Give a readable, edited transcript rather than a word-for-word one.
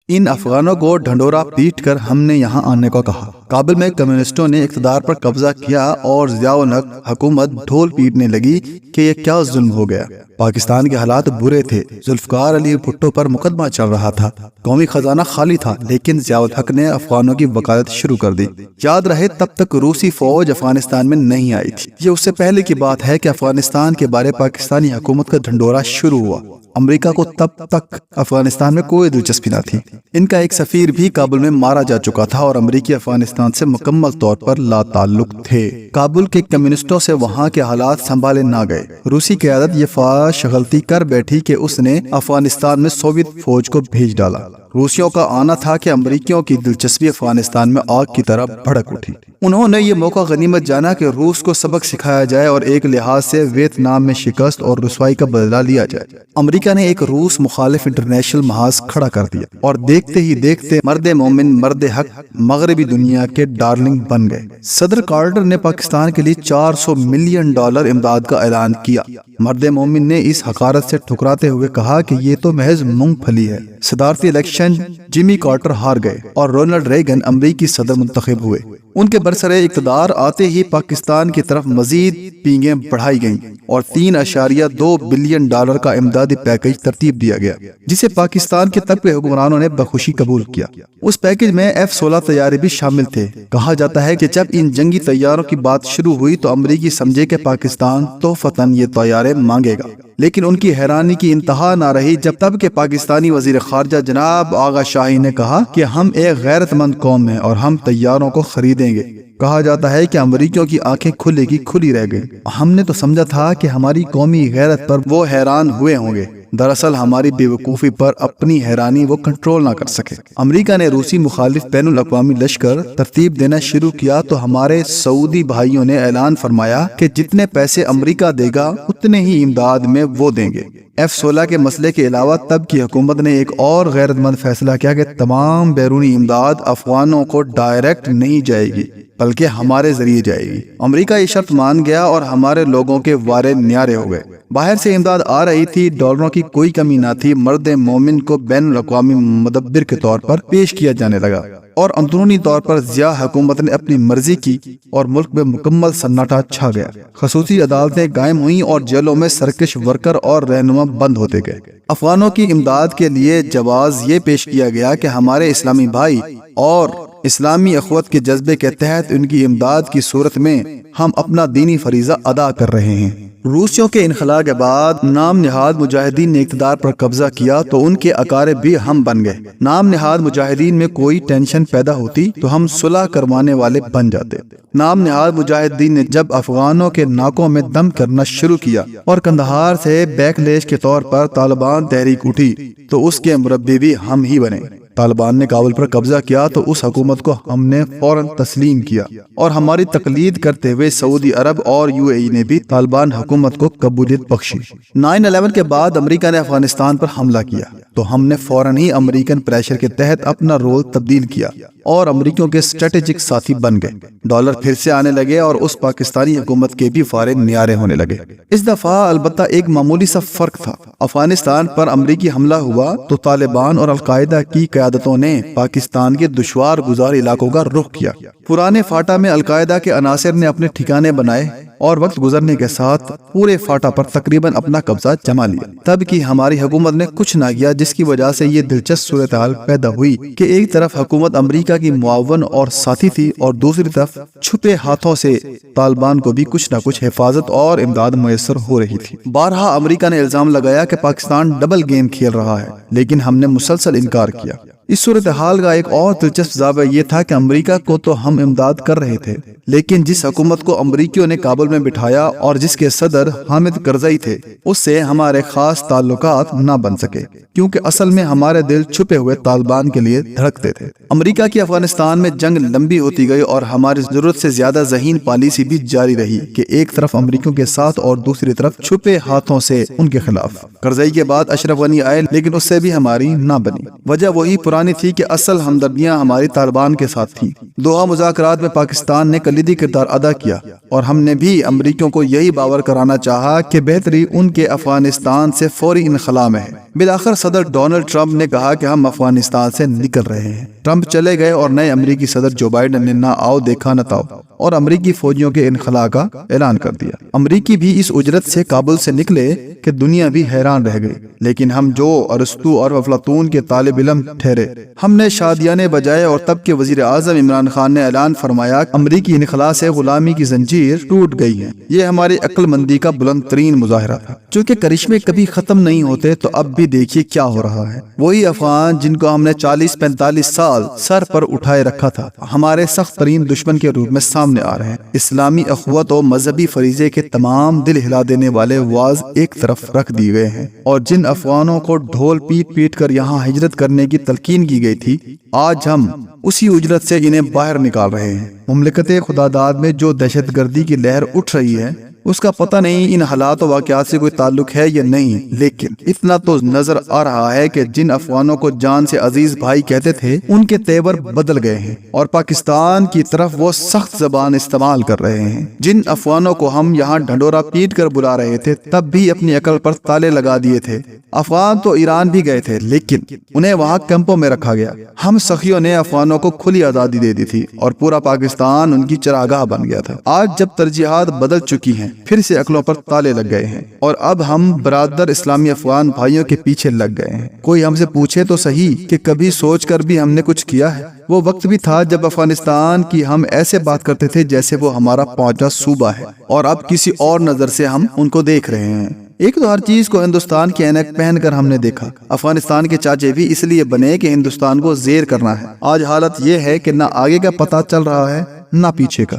इन अफगानों को ढंढोरा पीट कर हमने यहाँ आने को कहा। काबुल में कम्युनिस्टों ने इक़्तिदार पर कब्जा किया और ज़ियाउल हक हुकूमत ढोल पीटने लगी कि ये क्या जुल्म हो गया। पाकिस्तान के हालात बुरे थे। जुल्फ़िकार अली भुट्टो पर मुकदमा चल रहा था। कौमी खजाना खाली था, लेकिन ज़ियाउल हक ने अफगानों की वकालत शुरू कर दी। याद रहे तब तक रूसी फौज अफगानिस्तान में नहीं आई थी। ये उससे पहले की बात है कि अफगानिस्तान के बारे पाकिस्तानी हुकूमत का ढंढोरा शुरू हुआ। अमेरिका को तब तक अफगानिस्तान में कोई दिलचस्पी न थी। इनका एक सफीर भी काबुल में मारा जा चुका था और अमेरिकी अफगानिस्तान से मुकम्मल तौर पर लाताल्लुक थे। काबुल के कम्युनिस्टों से वहाँ के हालात संभाले ना गए। रूसी क़यादत ये फाश गलती कर बैठी कि उसने अफगानिस्तान में सोवियत फौज को भेज डाला। रूसियों का आना था कि अमेरिकियों की दिलचस्पी अफगानिस्तान में आग की तरह भड़क उठी। उन्होंने ये मौका गनीमत जाना कि रूस को सबक सिखाया जाए और एक लिहाज से वियतनाम में शिकस्त और रुसवाई का बदला लिया जाए। अमेरिका ने एक रूस मुखालिफ इंटरनेशनल महाज खड़ा कर दिया और देखते ही देखते मर्द मोमिन मर्द हक मगरबी दुनिया के डार्लिंग बन गए। सदर कार्टर ने पाकिस्तान के लिए $400 मिलियन इमदाद का ऐलान किया। मर्द मोमिन ने इस हकारत से ठुकराते हुए कहा कि ये तो महज मूंगफली है। सदारती इलेक्शन जिमी कार्टर हार गए और रोनाल्ड रेगन अमरीकी सदर मुंतखब हुए। उनके बरसरे इक़्तिदार आते ही पाकिस्तान की तरफ मजीद पींगें बढ़ाई गईं और $3.2 बिलियन का इमदादी पैकेज तरतीब दिया गया, जिसे पाकिस्तान के तब के हुक्मरानों ने बखुशी कबूल किया। उस पैकेज में F-16 तैयारे भी शामिल थे। कहा जाता है कि जब इन जंगी तैयारों की बात शुरू हुई तो अमरीकी समझे कि पाकिस्तान तोहफतन ये तैयारे मांगेगा, लेकिन उनकी हैरानी की इंतहा ना रही जब तब के पाकिस्तानी वजीर खारजा जनाब आगा शाही ने कहा कि हम एक गैरतमंद कौम हैं और हम तैयारों को खरीदेंगे। कहा जाता है कि अमरीकियों की आंखें खुले की खुली रह गई। हमने तो समझा था कि हमारी कौमी गैरत पर वो हैरान हुए होंगे। दरअसल हमारी बेवकूफ़ी पर अपनी हैरानी वो कंट्रोल ना कर सके। अमेरिका ने रूसी मुखालिफ बैनुल अक़वामी लश्कर तरतीब देना शुरू किया तो हमारे सऊदी भाइयों ने ऐलान फरमाया कि जितने पैसे अमेरिका देगा उतने ही इमदाद में वो देंगे। F-16 के मसले के अलावा तब की हुकूमत ने एक और गैरतमंद फैसला किया कि तमाम बैरूनी इमदाद अफगानों को डायरेक्ट नहीं जाएगी बल्कि हमारे जरिए जाएगी। अमेरिका ये शर्त मान गया और हमारे लोगों के वारे न्यारे हो गए। बाहर से इमदाद आ रही थी, डॉलरों की कोई कमी ना थी। मर्द मोमिन को बैनुल अक़वामी मुदब्बिर के तौर पर पेश किया जाने लगा और अंदरूनी तौर पर ज़िया हुकूमत ने अपनी मर्जी की और मुल्क में मुकम्मल सन्नाटा छा गया। खसूसी अदालतें कायम हुई और जेलों में सरकश वर्कर और रहनुमा बंद होते गए। अफगानों की इमदाद के लिए जवाज ये पेश किया गया कि हमारे इस्लामी भाई और इस्लामी अखवत के जज्बे के तहत उनकी इमदाद की सूरत में हम अपना दीनी फरीजा अदा कर रहे हैं। रूसियों के इनखला के बाद नाम निहाद मुजाहिदीन ने इक़्तिदार पर कब्जा किया तो उनके अकारिब भी हम बन गए। नाम निहाद मुजाहिदीन में कोई टेंशन पैदा होती तो हम सुलह करवाने वाले बन जाते। नाम निहाद मुजाहिदीन ने जब अफगानों के नाकों में दम करना शुरू किया और कंदहार से बैकलेश के तौर पर तालिबान तहरीक उठी तो उसके मुरब्बी भी हम ही बने। तालिबान ने काबुल पर कब्जा किया तो उस हुकूमत को हमने फौरन तस्लीम किया और हमारी तकलीद करते हुए सऊदी अरब और UAE ने भी तालिबान हुकूमत को कबूलियत बख्शी। 9/11 के बाद अमेरिका ने अफगानिस्तान पर हमला किया तो हमने फौरन ही अमेरिकन प्रेशर के तहत अपना रोल तब्दील किया और अमेरिकियों के स्ट्रेटेजिक साथी बन गए। डॉलर फिर से आने लगे और उस पाकिस्तानी हुकूमत के भी फारे न्यारे होने लगे। इस दफा अलबत्ता एक मामूली सा फर्क था। अफगानिस्तान पर अमेरिकी हमला हुआ तो तालिबान और अलकायदा की क़यादतों ने पाकिस्तान के दुश्वार गुजार इलाकों का रुख किया। पुराने फाटा में अलकायदा के अनासिर ने अपने ठिकाने बनाए और वक्त गुजरने के साथ पूरे फाटा पर तकरीबन अपना कब्जा जमा लिया। तब की हमारी हुकूमत ने कुछ ना किया, जिसकी वजह से ये दिलचस्प सूरत हाल पैदा हुई कि एक तरफ हुकूमत अमेरिका की मुआवन और साथी थी और दूसरी तरफ छुपे हाथों से तालिबान को भी कुछ न कुछ हिफाजत और इमदाद मुयस्सर हो रही थी। बारहा अमेरिका ने इल्जाम लगाया कि पाकिस्तान डबल गेम खेल रहा है, लेकिन हमने मुसलसल इनकार किया। इस सूरत हाल का एक और दिलचस्प जावा ये था कि अमेरिका को तो हम इमदाद कर रहे थे, लेकिन जिस हुकूमत को अमेरिकियों ने काबुल में बिठाया और जिसके सदर हामिद करजई थे, उससे हमारे खास ताल्लुकात ना बन सके, क्योंकि असल में हमारे दिल छुपे हुए तालिबान के लिए धड़कते थे। अमेरिका की अफगानिस्तान में जंग लंबी होती गई और हमारी जरूरत से ज्यादा ज़हीन पॉलिसी भी जारी रही कि एक तरफ अमेरिकियों के साथ और दूसरी तरफ छुपे हाथों से उनके खिलाफ। करजई के बाद अशरफ गनी आए, लेकिन उससे भी हमारी ना बनी। वजह वही पुरानी थी कि असल हमदर्दियां हमारी तालिबान के साथ थी। दोहा मुज़ाकरात में पाकिस्तान ने कलीदी किरदार अदा किया और हमने भी अमेरिकियों को यही बावर कराना चाहा कि बेहतरी उनके अफगानिस्तान से फौरी इनखला में है। بالآخر صدر ڈونلڈ ٹرمپ نے کہا کہ ہم افغانستان سے نکل رہے ہیں۔ ٹرمپ چلے گئے اور نئے امریکی صدر جو بائیڈن نے نہ آؤ دیکھا نہ تاؤ اور امریکی فوجیوں کے انخلاء کا اعلان کر دیا۔ امریکی بھی اس اجرت سے کابل سے نکلے کہ دنیا بھی حیران رہ گئی، لیکن ہم جو ارسطو اور افلاطون کے طالب علم ٹھہرے، ہم نے شادیانے بجائے اور تب کے وزیر اعظم عمران خان نے اعلان فرمایا کہ امریکی انخلاء سے غلامی کی زنجیر ٹوٹ گئی ہے۔ یہ ہماری عقل مندی کا بلند ترین مظاہرہ تھا۔ چونکہ کرشمے کبھی ختم نہیں ہوتے تو اب بھی دیکھیے کیا ہو رہا ہے۔ وہی افغان جن کو ہم نے 40-45 سال سر پر اٹھائے رکھا تھا، ہمارے سخت ترین دشمن کے روپ میں سامنے آ رہے ہیں۔ اسلامی اخوت و مذہبی فریضے کے تمام دل ہلا دینے والے واز ایک طرف رکھ دیے گئے ہیں، اور جن افغانوں کو ڈھول پیٹ پیٹ کر یہاں ہجرت کرنے کی تلقین کی گئی تھی، آج ہم اسی اجرت سے انہیں باہر نکال رہے ہیں۔ مملکت خداداد میں جو دہشت گردی کی لہر اٹھ رہی ہے، اس کا پتہ نہیں ان حالات و واقعات سے کوئی تعلق ہے یا نہیں، لیکن اتنا تو نظر آ رہا ہے کہ جن افغانوں کو جان سے عزیز بھائی کہتے تھے، ان کے تیور بدل گئے ہیں اور پاکستان کی طرف وہ سخت زبان استعمال کر رہے ہیں۔ جن افغانوں کو ہم یہاں ڈھنڈورا پیٹ کر بلا رہے تھے، تب بھی اپنی عقل پر تالے لگا دیے تھے۔ افغان تو ایران بھی گئے تھے، لیکن انہیں وہاں کیمپوں میں رکھا گیا۔ ہم سخیوں نے افغانوں کو کھلی آزادی دے دی تھی اور پورا پاکستان ان کی چراگاہ بن گیا تھا۔ آج جب ترجیحات بدل چکی ہیں، پھر سے عقلوں پر تالے لگ گئے ہیں، اور اب ہم برادر اسلامی افغان بھائیوں کے پیچھے لگ گئے ہیں۔ کوئی ہم سے پوچھے تو صحیح کہ کبھی سوچ کر بھی ہم نے کچھ کیا ہے؟ وہ وقت بھی تھا جب افغانستان کی ہم ایسے بات کرتے تھے جیسے وہ ہمارا 5واں صوبہ ہے، اور اب کسی اور نظر سے ہم ان کو دیکھ رہے ہیں۔ ایک تو ہر چیز کو ہندوستان کی عینک پہن کر ہم نے دیکھا۔ افغانستان کے چاچے بھی اس لیے بنے کہ ہندوستان کو زیر کرنا ہے۔ آج حالت یہ ہے کہ نہ آگے کا پتہ چل رہا ہے، نہ پیچھے کا۔